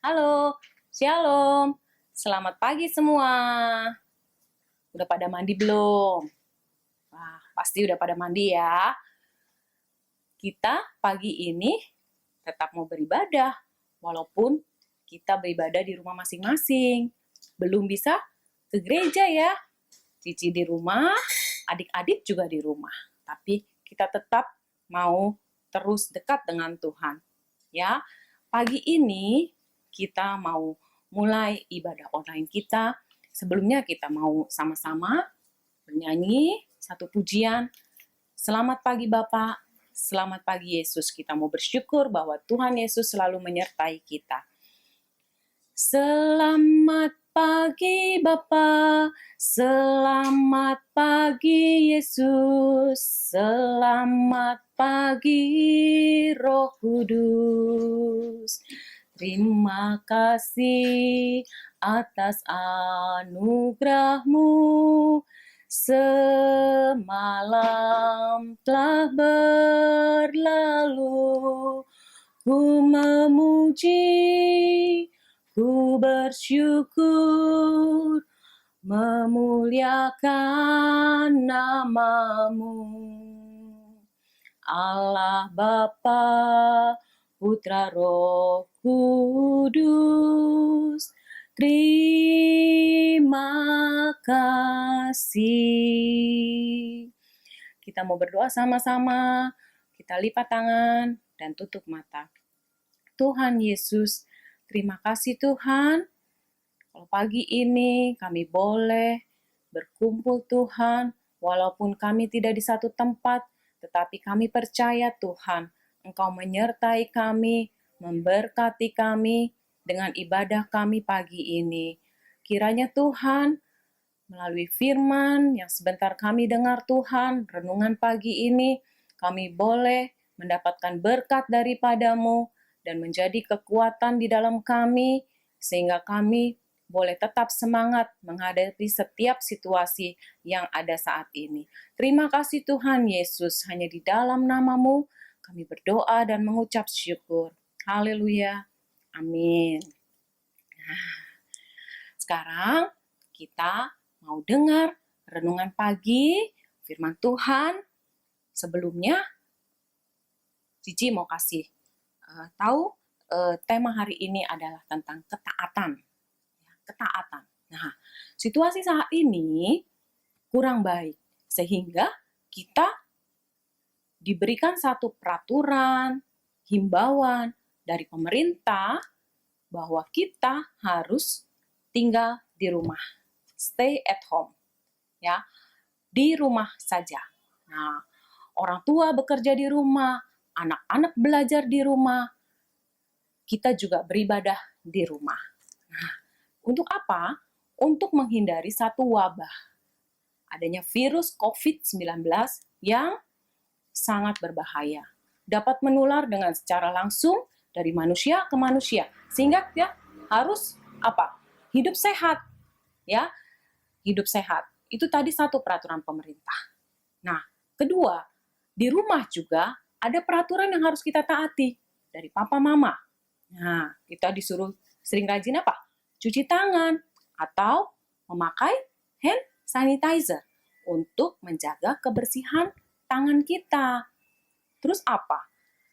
Halo, Shalom. Selamat pagi semua. Udah pada mandi belum? Wah, pasti udah pada mandi ya. Kita pagi ini tetap mau beribadah, walaupun kita beribadah di rumah masing-masing. Belum bisa ke gereja ya. Cici di rumah, adik-adik juga di rumah. Tapi kita tetap mau terus dekat dengan Tuhan. Ya, pagi ini kita mau mulai ibadah online kita. Sebelumnya kita mau sama-sama bernyanyi satu pujian. Selamat pagi Bapak, selamat pagi Yesus. Kita mau bersyukur bahwa Tuhan Yesus selalu menyertai kita. Selamat pagi Bapa, selamat pagi Yesus, selamat pagi Roh Kudus. Terima kasih atas anugerah-Mu. Semalam telah berlalu, ku memuji, ku bersyukur, memuliakan nama-Mu. Allah Bapa, Putra Roh Kudus, terima kasih. Kita mau berdoa sama-sama, kita lipat tangan dan tutup mata. Tuhan Yesus, terima kasih Tuhan, kalau pagi ini kami boleh berkumpul Tuhan, walaupun kami tidak di satu tempat, tetapi kami percaya Tuhan, Engkau menyertai kami, memberkati kami dengan ibadah kami pagi ini. Kiranya Tuhan, melalui firman yang sebentar kami dengar Tuhan, renungan pagi ini, kami boleh mendapatkan berkat daripada-Mu dan menjadi kekuatan di dalam kami, sehingga kami boleh tetap semangat menghadapi setiap situasi yang ada saat ini. Terima kasih Tuhan Yesus, hanya di dalam nama-Mu kami berdoa dan mengucap syukur. Haleluya. Amin. Nah, sekarang kita mau dengar renungan pagi, firman Tuhan. Sebelumnya, Cici mau kasih tahu tema hari ini adalah tentang ketaatan. Ketaatan. Nah, situasi saat ini kurang baik, sehingga kita diberikan satu peraturan, himbauan dari pemerintah bahwa kita harus tinggal di rumah, stay at home, ya, di rumah saja. Nah, orang tua bekerja di rumah, anak-anak belajar di rumah, kita juga beribadah di rumah. Nah, untuk apa? Untuk menghindari satu wabah, adanya virus COVID-19 yang sangat berbahaya. Dapat menular dengan secara langsung dari manusia ke manusia. Sehingga ya harus apa? Hidup sehat. Ya, hidup sehat. Itu tadi satu peraturan pemerintah. Nah, kedua, di rumah juga ada peraturan yang harus kita taati dari papa mama. Nah, kita disuruh sering rajin apa? Cuci tangan atau memakai hand sanitizer untuk menjaga kebersihan tangan kita. Terus apa?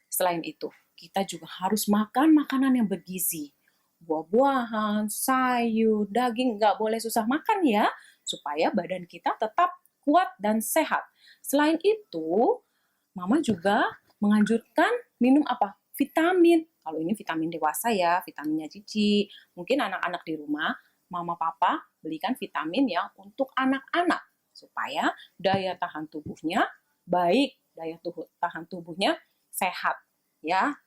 Selain itu, kita juga harus makan makanan yang bergizi. Buah-buahan, sayur, daging, nggak boleh susah makan ya, supaya badan kita tetap kuat dan sehat. Selain itu, Mama juga menganjurkan minum apa? Vitamin. Kalau ini vitamin dewasa ya, vitaminnya Cici. Mungkin anak-anak di rumah, Mama Papa belikan vitamin yang untuk anak-anak supaya daya tahan tubuhnya baik, daya tahan tubuhnya sehat ya.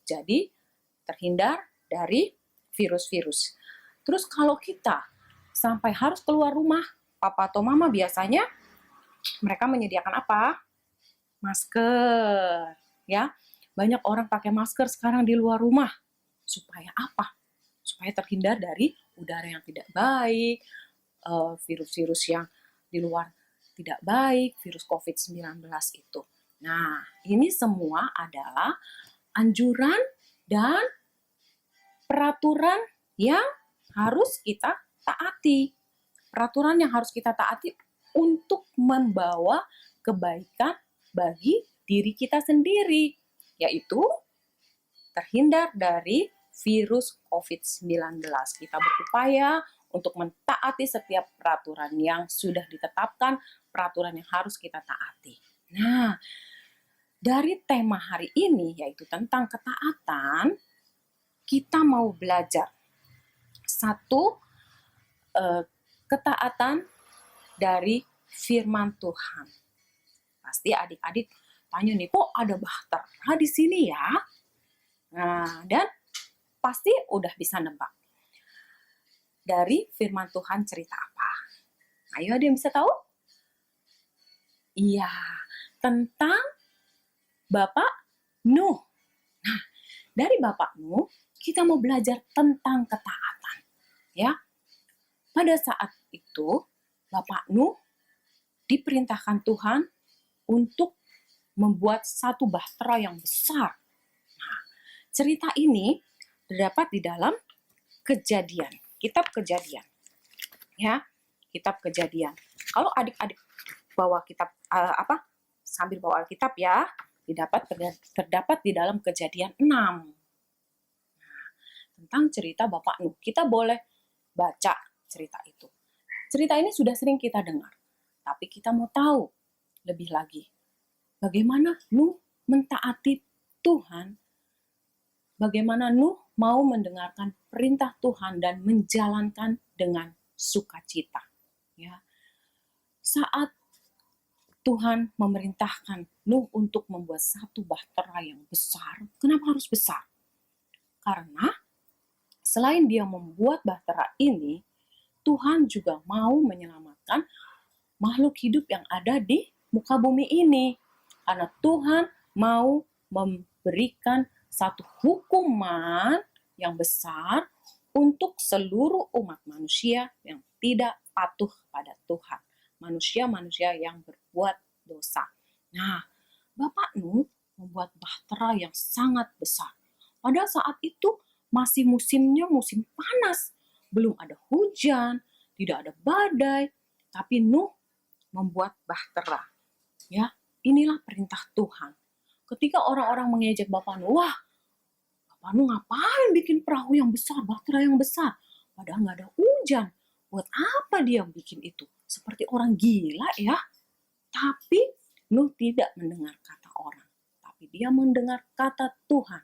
Jadi terhindar dari virus-virus. Terus kalau kita sampai harus keluar rumah, papa atau mama biasanya mereka menyediakan apa? Masker ya. Banyak orang pakai masker sekarang di luar rumah. Supaya apa? Supaya terhindar dari udara yang tidak baik, virus-virus yang di luar tidak baik, virus COVID-19 itu. Nah, ini semua adalah anjuran dan peraturan yang harus kita taati. Peraturan yang harus kita taati untuk membawa kebaikan bagi diri kita sendiri, yaitu terhindar dari virus COVID-19. Kita berupaya untuk mentaati setiap peraturan yang sudah ditetapkan, peraturan yang harus kita taati. Nah, dari tema hari ini, yaitu tentang ketaatan, kita mau belajar satu ketaatan dari firman Tuhan. Pasti adik-adik tanya nih, kok ada bahtera di sini ya? Nah, dan pasti udah bisa nebak. Dari firman Tuhan cerita apa? Ayo, ada yang bisa tahu? Iya, tentang Bapak Nuh. Nah, dari Bapak Nuh, kita mau belajar tentang ketaatan. Ya, pada saat itu, Bapak Nuh diperintahkan Tuhan untuk membuat satu bahtera yang besar. Nah, cerita ini terdapat di dalam Kejadian, kitab Kejadian. Ya, kitab Kejadian. Kalau adik-adik bawa kitab sambil bawa Alkitab ya, terdapat di dalam Kejadian 6. Nah, tentang cerita Bapak Nuh. Kita boleh baca cerita itu. Cerita ini sudah sering kita dengar, tapi kita mau tahu lebih lagi. Bagaimana Nuh mentaati Tuhan, bagaimana Nuh mau mendengarkan perintah Tuhan dan menjalankan dengan sukacita. Ya. Saat Tuhan memerintahkan Nuh untuk membuat satu bahtera yang besar, kenapa harus besar? Karena selain dia membuat bahtera ini, Tuhan juga mau menyelamatkan makhluk hidup yang ada di muka bumi ini. Karena Tuhan mau memberikan satu hukuman yang besar untuk seluruh umat manusia yang tidak patuh kepada Tuhan. Manusia-manusia yang berbuat dosa. Nah, Bapak Nuh membuat bahtera yang sangat besar. Pada saat itu masih musimnya musim panas. Belum ada hujan, tidak ada badai, tapi Nuh membuat bahtera. Ya, inilah perintah Tuhan. Ketika orang-orang mengejek Bapak Nuh, wah, Bapak Nuh ngapain bikin perahu yang besar, bahtera yang besar? Padahal nggak ada hujan. Buat apa dia bikin itu? Seperti orang gila ya. Tapi Nuh tidak mendengar kata orang. Tapi dia mendengar kata Tuhan.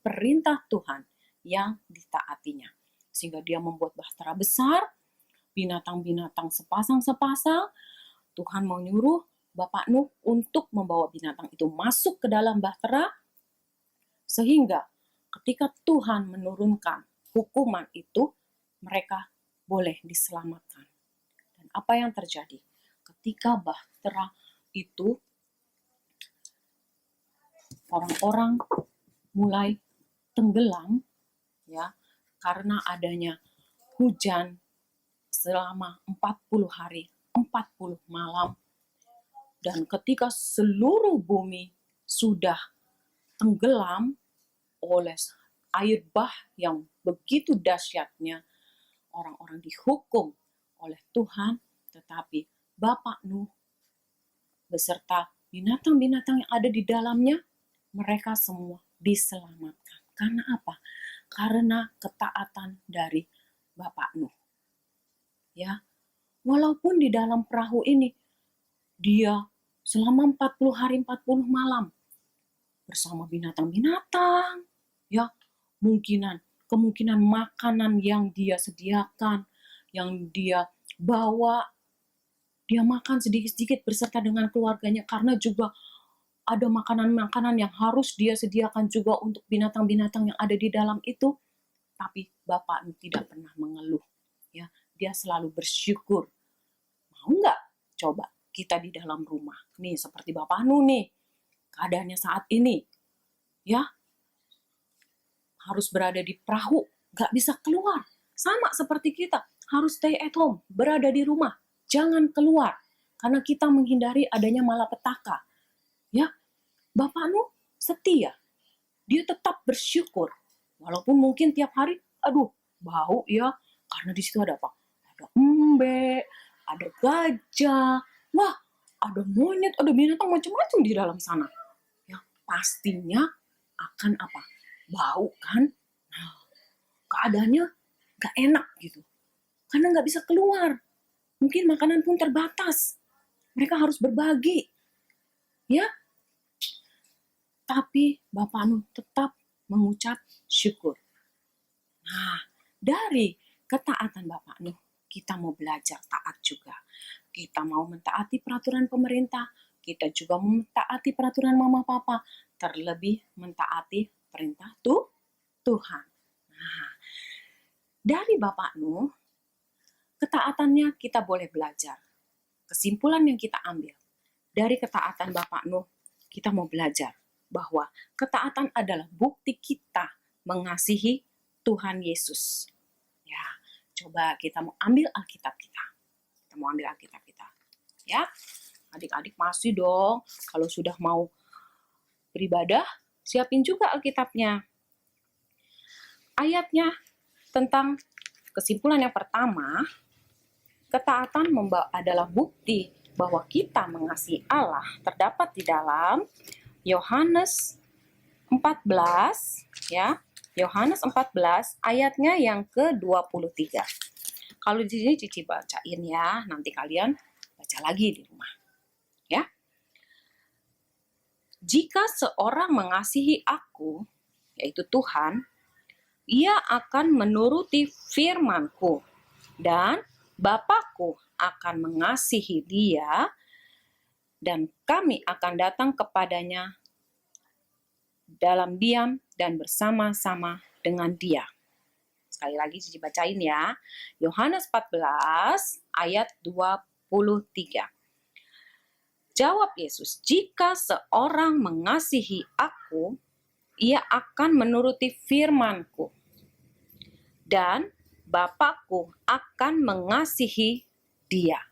Perintah Tuhan yang ditaatinya. Sehingga dia membuat bahtera besar, binatang-binatang sepasang-sepasang. Tuhan mau nyuruh Bapak Nuh untuk membawa binatang itu masuk ke dalam bahtera, sehingga ketika Tuhan menurunkan hukuman itu, mereka boleh diselamatkan. Dan apa yang terjadi? Ketika bahtera itu, orang-orang mulai tenggelam, ya, karena adanya hujan selama 40 hari, 40 malam. Dan ketika seluruh bumi sudah tenggelam oleh air bah yang begitu dahsyatnya, orang-orang dihukum oleh Tuhan, tetapi Bapak Nuh beserta binatang-binatang yang ada di dalamnya, mereka semua diselamatkan. Karena apa? Karena ketaatan dari Bapak Nuh. Ya, walaupun di dalam perahu ini dia selama 40 hari 40 malam bersama binatang-binatang, ya, kemungkinan makanan yang dia sediakan, yang dia bawa, dia makan sedikit-sedikit beserta dengan keluarganya, karena juga ada makanan-makanan yang harus dia sediakan juga untuk binatang-binatang yang ada di dalam itu. Tapi Bapak tidak pernah mengeluh, ya, dia selalu bersyukur. Mau nggak coba kita di dalam rumah, nih seperti Bapak Nuh nih, keadaannya saat ini, ya, harus berada di perahu, nggak bisa keluar. Sama seperti kita, harus stay at home, berada di rumah, jangan keluar, karena kita menghindari adanya malapetaka. Ya, Bapak Nuh setia, dia tetap bersyukur, walaupun mungkin tiap hari aduh, bau ya, karena di situ ada apa? Ada embe, ada gajah, wah, ada monyet, ada binatang macam-macam di dalam sana. Ya, pastinya akan apa? Bau kan? Nah, keadaannya gak enak gitu. Karena gak bisa keluar. Mungkin makanan pun terbatas. Mereka harus berbagi. Ya, tapi Bapak Nuh tetap mengucap syukur. Nah, dari ketaatan Bapak Nuh, kita mau belajar taat juga. Kita mau mentaati peraturan pemerintah, kita juga mentaati peraturan mama papa, terlebih mentaati perintah Tuhan. Nah, dari Bapak Nuh, ketaatannya kita boleh belajar. Kesimpulan yang kita ambil dari ketaatan Bapak Nuh, kita mau belajar bahwa ketaatan adalah bukti kita mengasihi Tuhan Yesus. Ya, coba kita mau ambil Alkitab kita. Kita mau ambil Alkitab kita. Ya, adik-adik masih dong. Kalau sudah mau beribadah, siapin juga Alkitabnya. Ayatnya tentang kesimpulan yang pertama, ketaatan adalah bukti bahwa kita mengasihi Allah terdapat di dalam Yohanes 14, ya. Yohanes 14 ayatnya yang ke-23. Kalau di sini Cici bacain ya, nanti kalian baca lagi di rumah. Ya. Jika seorang mengasihi aku, yaitu Tuhan, ia akan menuruti firman-Ku, dan Bapa-Ku akan mengasihi dia, dan kami akan datang kepadanya dalam diam dan bersama-sama dengan dia. Sekali lagi Cici bacain ya. Yohanes 14 ayat 23. Jawab Yesus, jika seorang mengasihi aku, ia akan menuruti firman-Ku, dan Bapa-Ku akan mengasihi dia.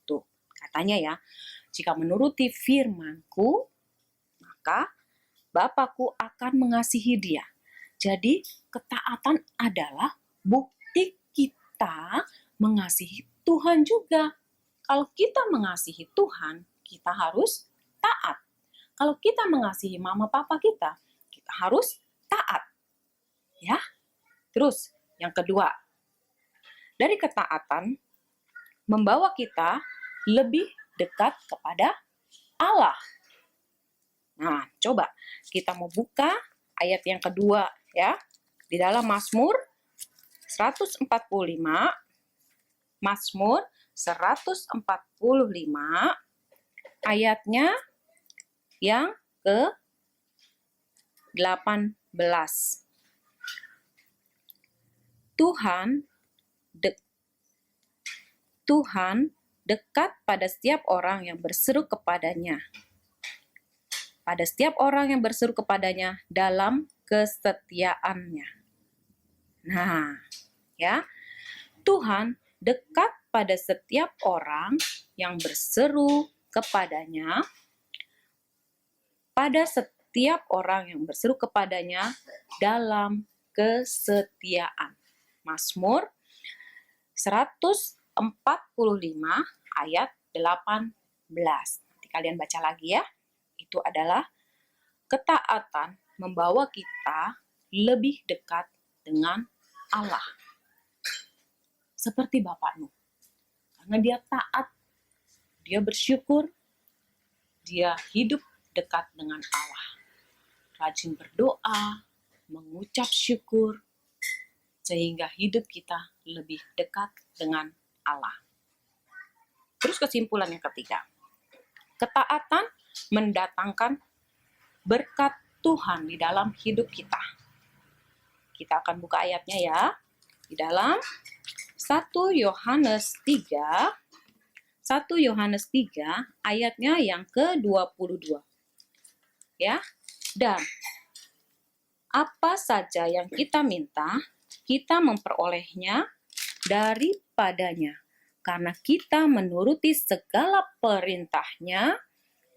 Tuh, katanya ya, jika menuruti firman-Ku, maka Bapa-Ku akan mengasihi dia. Jadi, ketaatan adalah bukti kita mengasihi Tuhan juga. Kalau kita mengasihi Tuhan, kita harus taat. Kalau kita mengasihi mama papa kita harus taat. Ya. Terus, yang kedua, dari ketaatan membawa kita lebih dekat kepada Allah. Nah, coba kita mau buka ayat yang kedua ya. Di dalam Mazmur 145, Mazmur 145 ayatnya yang ke-18. Tuhan dekat pada setiap orang yang berseru kepadanya. Pada setiap orang yang berseru kepadanya dalam kesetiaannya. Nah, ya. Tuhan dekat pada setiap orang yang berseru kepadanya. Pada setiap orang yang berseru kepadanya dalam kesetiaan. Mazmur 145 ayat 18. Nanti kalian baca lagi ya. Itu adalah ketaatan membawa kita lebih dekat dengan Allah. Seperti Bapak Nuh. Karena dia taat, dia bersyukur, dia hidup dekat dengan Allah. Rajin berdoa, mengucap syukur, sehingga hidup kita lebih dekat dengan Allah. Terus kesimpulan yang ketiga. Ketaatan mendatangkan berkat Tuhan di dalam hidup kita. Kita akan buka ayatnya ya. Di dalam 1 Yohanes 3 ayatnya yang ke-22. Ya. Dan apa saja yang kita minta, kita memperolehnya daripadanya, karena kita menuruti segala perintahnya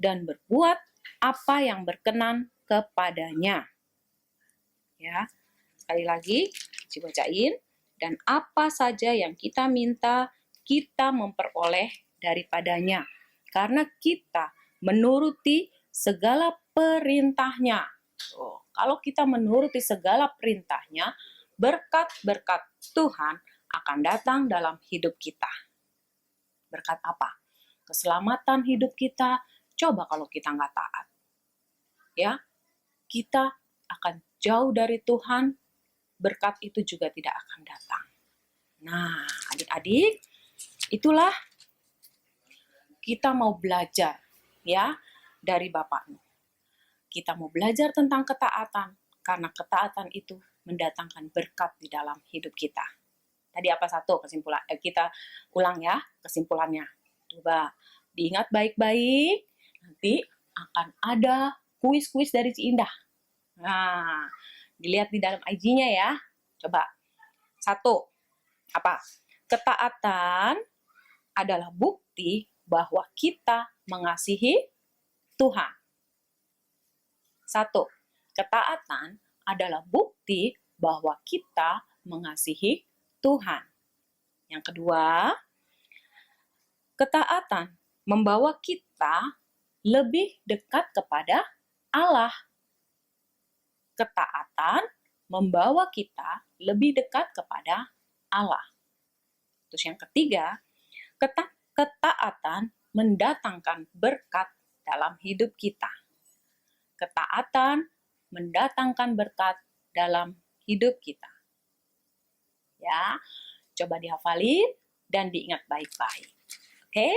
dan berbuat apa yang berkenan kepadanya. Ya, Sekali lagi, Cici bacain. Dan apa saja yang kita minta, kita memperoleh daripadanya. Karena kita menuruti segala perintahnya. Kalau kita menuruti segala perintahnya, berkat-berkat Tuhan akan datang dalam hidup kita. Berkat apa? Keselamatan hidup kita. Coba kalau kita nggak taat. Ya, kita akan jauh dari Tuhan, berkat itu juga tidak akan datang. Nah, adik-adik, itulah kita mau belajar ya dari Bapakmu. Kita mau belajar tentang ketaatan, karena ketaatan itu mendatangkan berkat di dalam hidup kita. Tadi apa satu kesimpulan? Kita ulang ya kesimpulannya. Coba diingat baik-baik, nanti akan ada kuis-kuis dari Ci Indah. Nah, dilihat di dalam IG-nya ya. Coba. 1. Apa? Ketaatan adalah bukti bahwa kita mengasihi Tuhan. 1. Ketaatan adalah bukti bahwa kita mengasihi Tuhan. Yang kedua, ketaatan membawa kita lebih dekat kepada Allah. Ketaatan membawa kita lebih dekat kepada Allah. Terus yang ketiga, ketaatan mendatangkan berkat dalam hidup kita. Ketaatan mendatangkan berkat dalam hidup kita. Ya, coba dihafalin dan diingat baik-baik. Oke?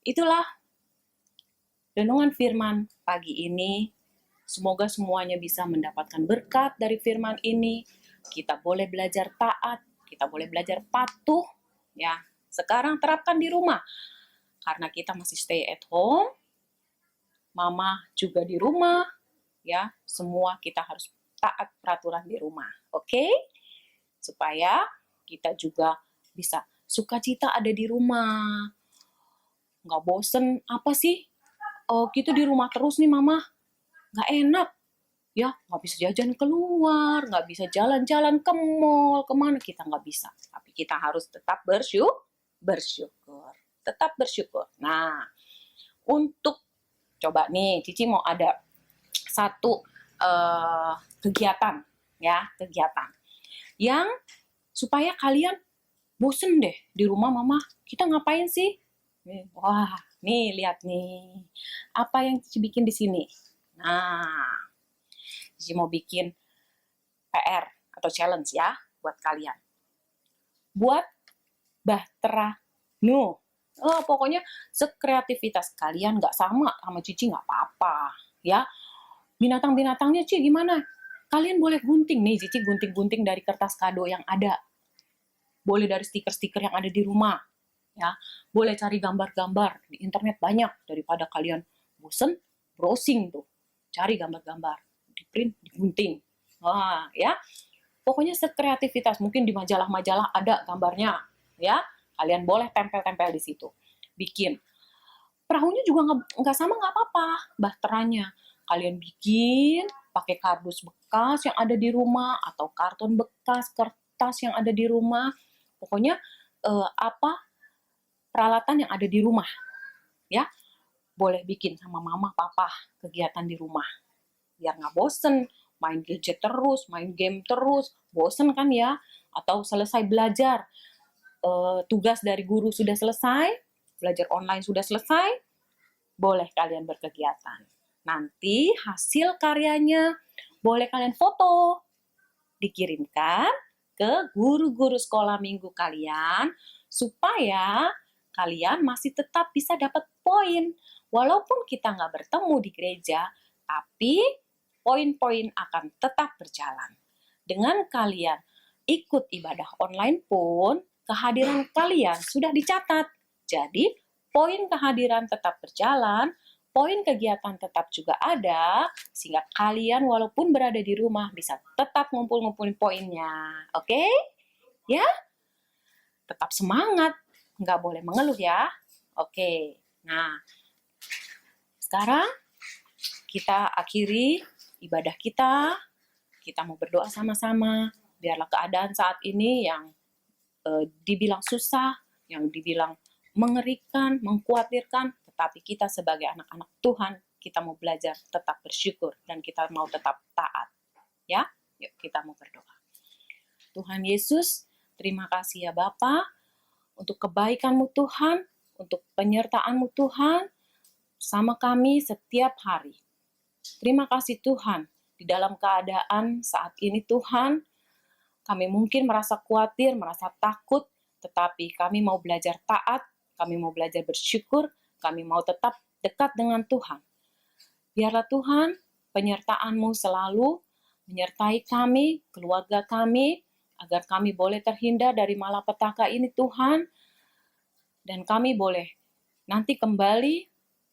Itulah renungan firman pagi ini. Semoga semuanya bisa mendapatkan berkat dari firman ini. Kita boleh belajar taat, kita boleh belajar patuh, ya. Sekarang terapkan di rumah. Karena kita masih stay at home, Mama juga di rumah, ya. Semua kita harus taat peraturan di rumah, oke? Supaya kita juga bisa sukacita ada di rumah. Nggak bosen, apa sih? Oh, gitu di rumah terus nih, Mama. Nggak enak. Ya, nggak bisa jajan keluar, nggak bisa jalan-jalan ke mall, kemana kita nggak bisa. Tapi kita harus tetap bersyukur. Tetap bersyukur. Nah, untuk coba nih, Cici mau ada satu kegiatan, ya, kegiatan yang supaya kalian bosen deh di rumah, Mama. Kita ngapain sih? Wah, nih lihat nih, apa yang Cici bikin di sini. Nah, Cici mau bikin PR atau challenge ya buat kalian. Buat bahtera no. Pokoknya sekreativitas kalian nggak sama Cici nggak apa-apa ya. Binatang-binatangnya Ci gimana? Kalian boleh gunting nih, Cici gunting-gunting dari kertas kado yang ada. Boleh dari stiker-stiker yang ada di rumah. Ya, boleh cari gambar-gambar di internet banyak, daripada kalian bosen browsing tuh. Cari gambar-gambar, di print, digunting. Wah, ya. Pokoknya sekreativitas, mungkin di majalah-majalah ada gambarnya, ya. Kalian boleh tempel-tempel di situ. Bikin. Perahunya juga nggak sama, nggak apa-apa, bahteranya. Kalian bikin pakai kardus bekas yang ada di rumah atau karton bekas, kertas yang ada di rumah. Pokoknya peralatan yang ada di rumah. Ya. Boleh bikin sama mama, papa kegiatan di rumah. Biar nggak bosen, main gadget terus, main game terus, bosen kan ya? Atau selesai belajar, tugas dari guru sudah selesai, belajar online sudah selesai, boleh kalian berkegiatan. Nanti hasil karyanya boleh kalian foto, dikirimkan ke guru-guru sekolah minggu kalian, supaya kalian masih tetap bisa dapat poin. Walaupun kita nggak bertemu di gereja, tapi poin-poin akan tetap berjalan. Dengan kalian ikut ibadah online pun, kehadiran kalian sudah dicatat. Jadi, poin kehadiran tetap berjalan, poin kegiatan tetap juga ada, sehingga kalian walaupun berada di rumah bisa tetap ngumpul-ngumpulin poinnya. Oke? Ya? Tetap semangat, nggak boleh mengeluh ya. Oke, nah sekarang kita akhiri ibadah kita mau berdoa sama-sama. Biarlah keadaan saat ini yang dibilang susah, yang dibilang mengerikan, mengkhawatirkan, tetapi kita sebagai anak-anak Tuhan, kita mau belajar tetap bersyukur dan kita mau tetap taat. Ya, yuk kita mau berdoa. Tuhan Yesus, terima kasih ya Bapa untuk kebaikan-Mu Tuhan, untuk penyertaan-Mu Tuhan sama kami setiap hari. Terima kasih Tuhan, di dalam keadaan saat ini Tuhan, kami mungkin merasa khawatir, merasa takut, tetapi kami mau belajar taat, kami mau belajar bersyukur, kami mau tetap dekat dengan Tuhan. Biarlah Tuhan, penyertaan-Mu selalu menyertai kami, keluarga kami, agar kami boleh terhindar dari malapetaka ini Tuhan, dan kami boleh nanti kembali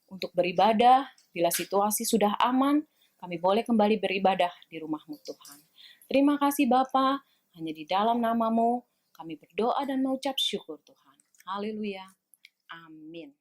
untuk beribadah, bila situasi sudah aman, kami boleh kembali beribadah di rumah-Mu Tuhan. Terima kasih Bapa. Hanya di dalam nama-Mu kami berdoa dan mengucap syukur Tuhan. Haleluya. Amin.